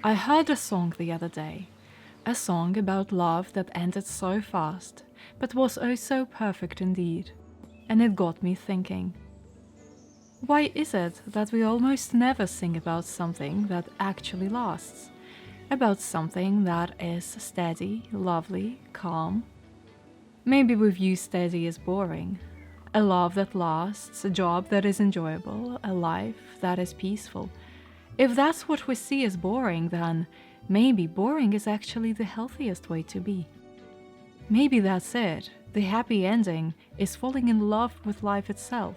I heard a song the other day, a song about love that ended so fast, but was oh so perfect indeed. And it got me thinking. Why is it that we almost never sing about something that actually lasts? About something that is steady, lovely, calm? Maybe we view steady as boring. A love that lasts, a job that is enjoyable, a life that is peaceful. If that's what we see as boring, then maybe boring is actually the healthiest way to be. Maybe that's it. The happy ending is falling in love with life itself,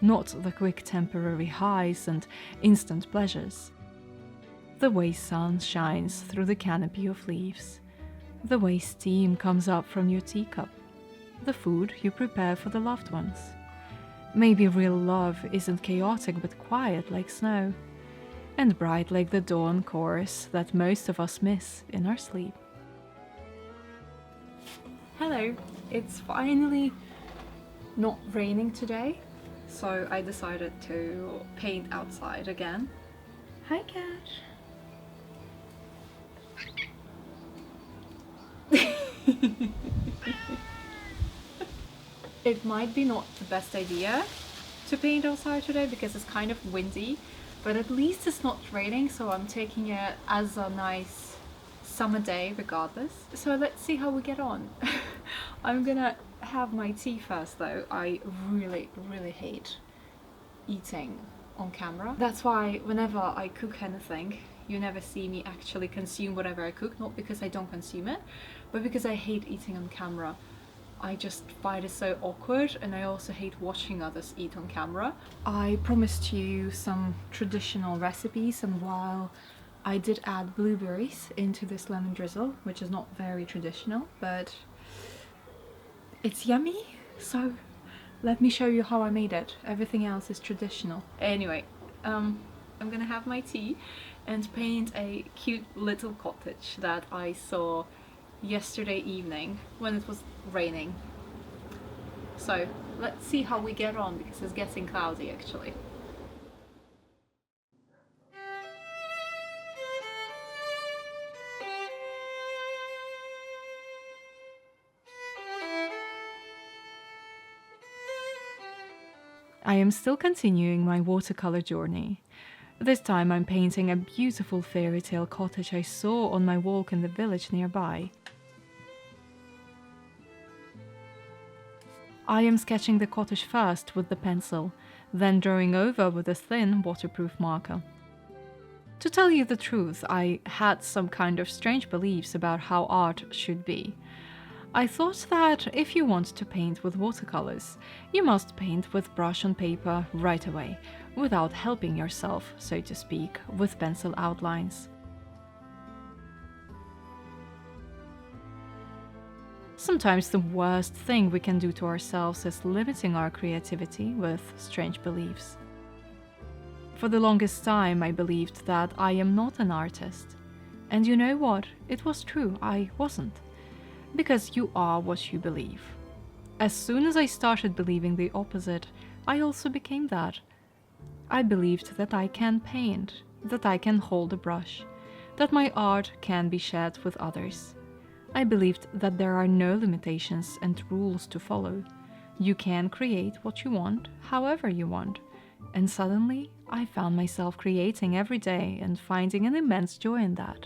not the quick temporary highs and instant pleasures. The way sun shines through the canopy of leaves, the way steam comes up from your teacup, the food you prepare for the loved ones. Maybe real love isn't chaotic but quiet like snow, and bright like the dawn chorus that most of us miss in our sleep. Hello, it's finally not raining today, so I decided to paint outside again. Hi, cat. It might be not the best idea to paint outside today because it's kind of windy, but at least it's not raining, so I'm taking it as a nice summer day regardless. So let's see how we get on. I'm gonna have my tea first though. I really hate eating on camera. That's why whenever I cook anything, you never see me actually consume whatever I cook, not because I don't consume it, but because I hate eating on camera. I just find it so awkward, and I also hate watching others eat on camera. I promised you some traditional recipes, and while I did add blueberries into this lemon drizzle, which is not very traditional, but it's yummy, so let me show you how I made it. Everything else is traditional. Anyway, I'm gonna have my tea and paint a cute little cottage that I saw yesterday evening when it was raining. So let's see how we get on because it's getting cloudy actually. I am still continuing my watercolor journey. This time I'm painting a beautiful fairy tale cottage I saw on my walk in the village nearby. I am sketching the cottage first with the pencil, then drawing over with a thin waterproof marker. To tell you the truth, I had some kind of strange beliefs about how art should be. I thought that if you want to paint with watercolors, you must paint with brush on paper right away, without helping yourself, so to speak, with pencil outlines. Sometimes the worst thing we can do to ourselves is limiting our creativity with strange beliefs. For the longest time, I believed that I am not an artist. And you know what? It was true, I wasn't. Because you are what you believe. As soon as I started believing the opposite, I also became that. I believed that I can paint, that I can hold a brush, that my art can be shared with others. I believed that there are no limitations and rules to follow. You can create what you want, however you want. And suddenly, I found myself creating every day and finding an immense joy in that.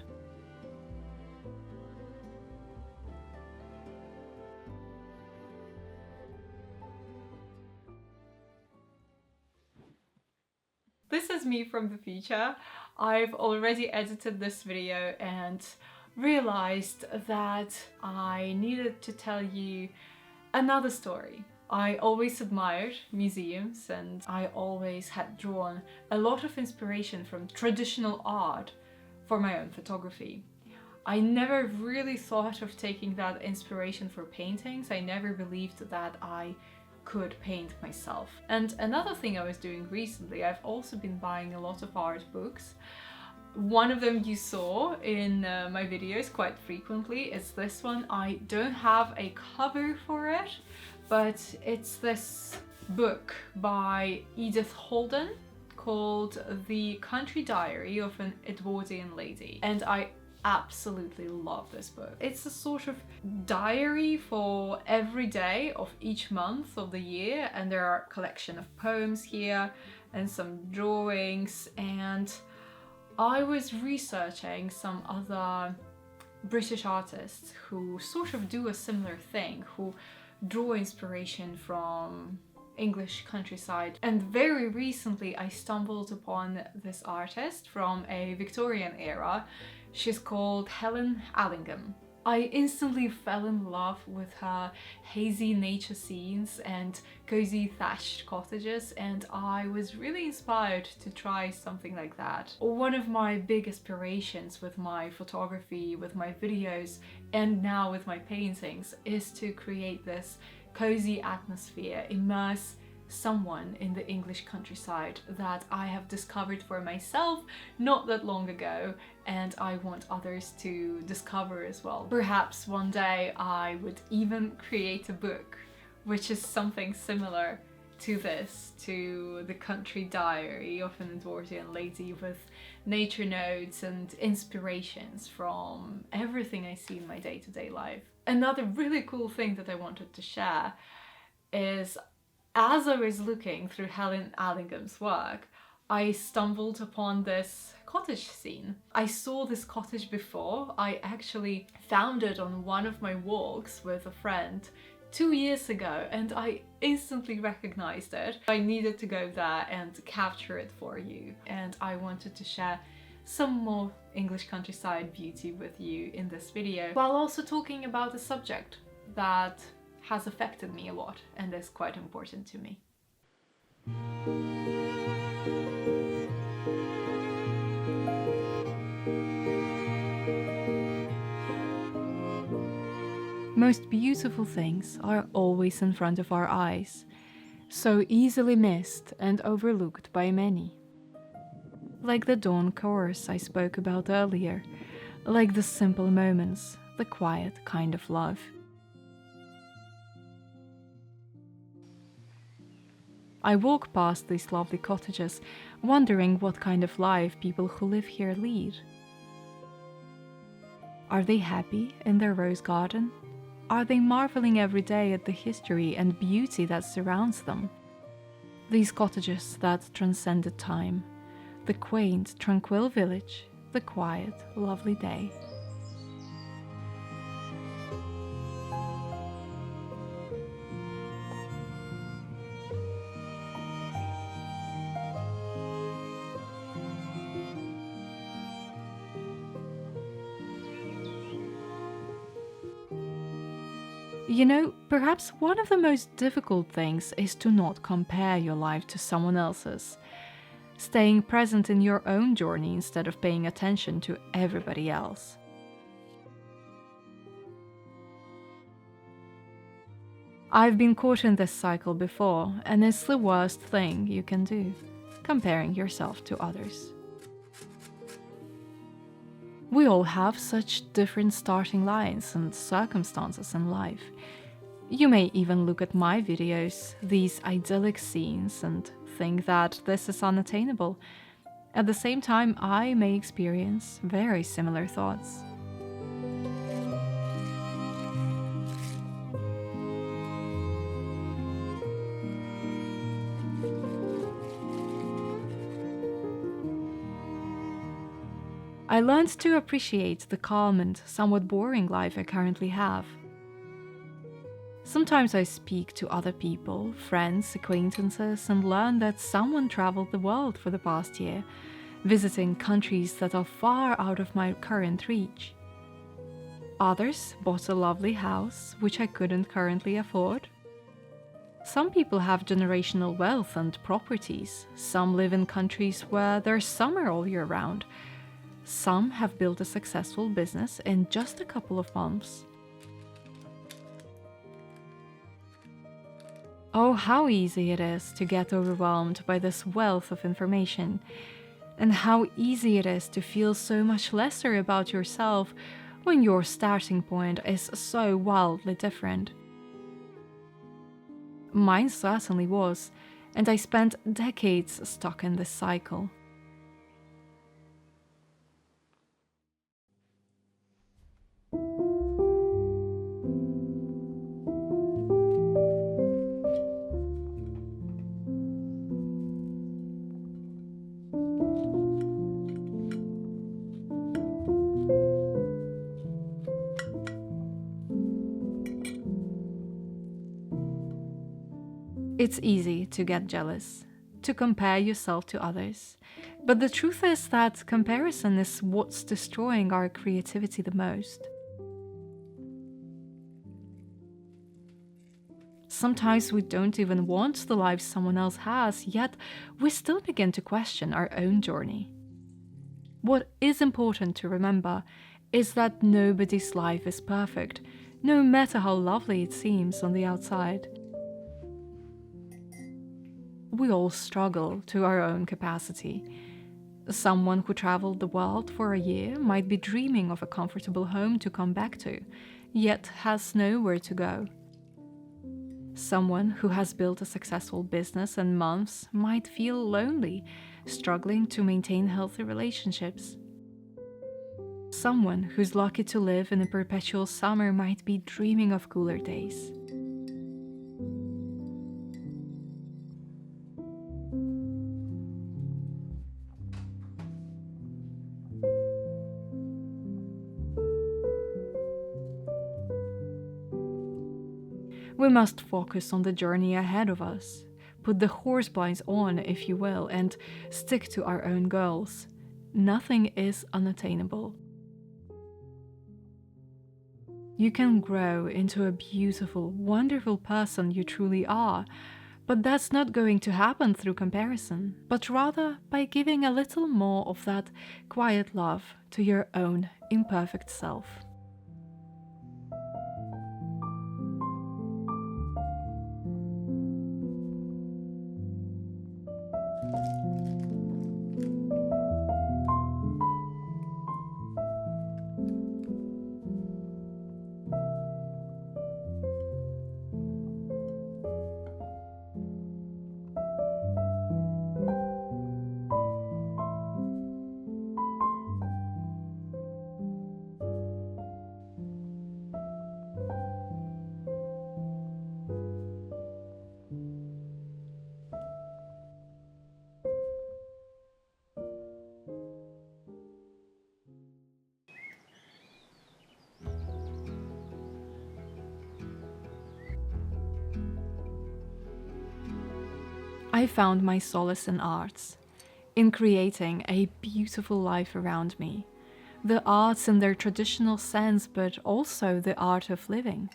This is me from the future. I've already edited this video and realized that I needed to tell you another story. I always admired museums and I always had drawn a lot of inspiration from traditional art for my own photography. I never really thought of taking that inspiration for paintings. I never believed that I could paint myself. And another thing I was doing recently, I've also been buying a lot of art books. One of them you saw in my videos quite frequently is this one. I don't have a cover for it, but it's this book by Edith Holden called The Country Diary of an Edwardian Lady, and I absolutely love this book. It's a sort of diary for every day of each month of the year, and there are a collection of poems here and some drawings. And I was researching some other British artists who sort of do a similar thing, who draw inspiration from English countryside. And very recently I stumbled upon this artist from a Victorian era. She's called Helen Allingham. I instantly fell in love with her hazy nature scenes and cozy thatched cottages, and I was really inspired to try something like that. One of my big inspirations with my photography, with my videos, and now with my paintings is to create this cozy atmosphere, immerse someone in the English countryside that I have discovered for myself not that long ago, and I want others to discover as well. Perhaps one day I would even create a book which is something similar to this, to The Country Diary of an Edwardian Lady, with nature notes and inspirations from everything I see in my day-to-day life. Another really cool thing that I wanted to share is, as I was looking through Helen Allingham's work, I stumbled upon this cottage scene. I saw this cottage before. I actually found it on one of my walks with a friend 2 years ago, and I instantly recognized it. I needed to go there and capture it for you, and I wanted to share some more English countryside beauty with you in this video, while also talking about a subject that has affected me a lot and is quite important to me. Most beautiful things are always in front of our eyes, so easily missed and overlooked by many. Like the dawn chorus I spoke about earlier, like the simple moments, the quiet kind of love. I walk past these lovely cottages, wondering what kind of life people who live here lead. Are they happy in their rose garden? Are they marveling every day at the history and beauty that surrounds them? These cottages that transcended time, the quaint, tranquil village, the quiet, lovely day. You know, perhaps one of the most difficult things is to not compare your life to someone else's, staying present in your own journey instead of paying attention to everybody else. I've been caught in this cycle before, and it's the worst thing you can do, comparing yourself to others. We all have such different starting lines and circumstances in life. You may even look at my videos, these idyllic scenes, and think that this is unattainable. At the same time, I may experience very similar thoughts. I learned to appreciate the calm and somewhat boring life I currently have. Sometimes I speak to other people, friends, acquaintances, and learn that someone traveled the world for the past year, visiting countries that are far out of my current reach. Others bought a lovely house, which I couldn't currently afford. Some people have generational wealth and properties. Some live in countries where there's summer all year round. Some have built a successful business in just a couple of months. Oh, how easy it is to get overwhelmed by this wealth of information, and how easy it is to feel so much lesser about yourself when your starting point is so wildly different. Mine certainly was, and I spent decades stuck in this cycle. It's easy to get jealous, to compare yourself to others, but the truth is that comparison is what's destroying our creativity the most. Sometimes we don't even want the life someone else has, yet we still begin to question our own journey. What is important to remember is that nobody's life is perfect, no matter how lovely it seems on the outside. We all struggle to our own capacity. Someone who traveled the world for a year might be dreaming of a comfortable home to come back to, yet has nowhere to go. Someone who has built a successful business in months might feel lonely, struggling to maintain healthy relationships. Someone who's lucky to live in a perpetual summer might be dreaming of cooler days. We must focus on the journey ahead of us, put the horse blinds on, if you will, and stick to our own goals. Nothing is unattainable. You can grow into a beautiful, wonderful person you truly are, but that's not going to happen through comparison, but rather by giving a little more of that quiet love to your own imperfect self. I found my solace in arts, in creating a beautiful life around me. The arts in their traditional sense, but also the art of living.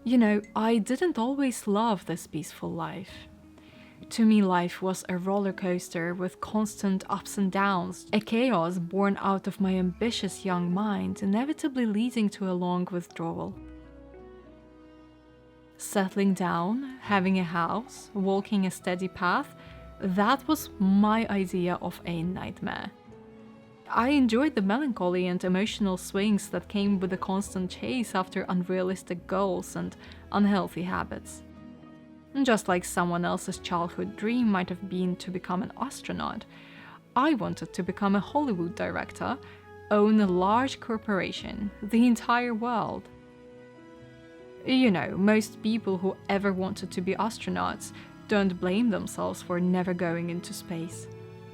You know, I didn't always love this peaceful life. To me, life was a roller coaster with constant ups and downs, a chaos born out of my ambitious young mind, inevitably leading to a long withdrawal. Settling down, having a house, walking a steady path, that was my idea of a nightmare. I enjoyed the melancholy and emotional swings that came with the constant chase after unrealistic goals and unhealthy habits. Just like someone else's childhood dream might have been to become an astronaut, I wanted to become a Hollywood director, own a large corporation, the entire world. You know, most people who ever wanted to be astronauts don't blame themselves for never going into space.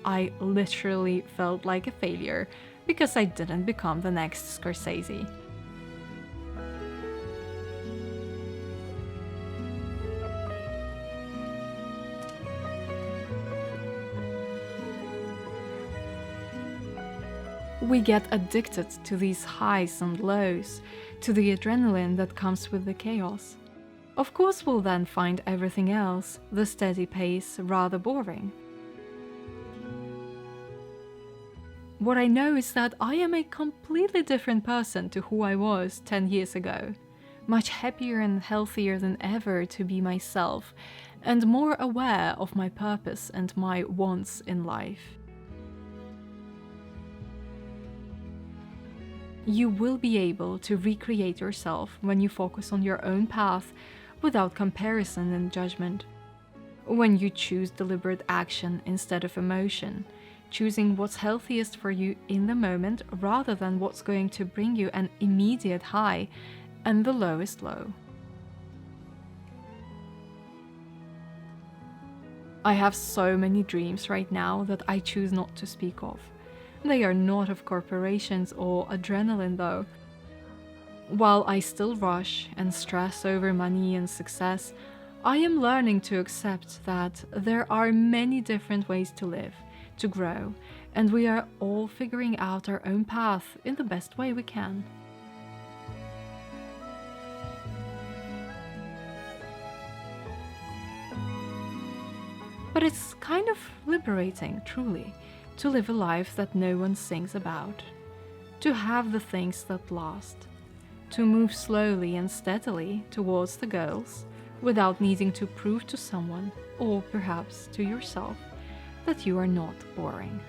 I literally felt like a failure because I didn't become the next Scorsese. We get addicted to these highs and lows, to the adrenaline that comes with the chaos. Of course, we'll then find everything else, the steady pace, rather boring. What I know is that I am a completely different person to who I was 10 years ago. Much happier and healthier than ever to be myself, and more aware of my purpose and my wants in life. You will be able to recreate yourself when you focus on your own path without comparison and judgment. When you choose deliberate action instead of emotion, choosing what's healthiest for you in the moment rather than what's going to bring you an immediate high and the lowest low. I have so many dreams right now that I choose not to speak of. They are not of corporations or adrenaline though. While I still rush and stress over money and success, I am learning to accept that there are many different ways to live, to grow, and we are all figuring out our own path in the best way we can. But it's kind of liberating, truly, to live a life that no one sings about, to have the things that last, to move slowly and steadily towards the goals without needing to prove to someone, or perhaps to yourself, that you are not boring.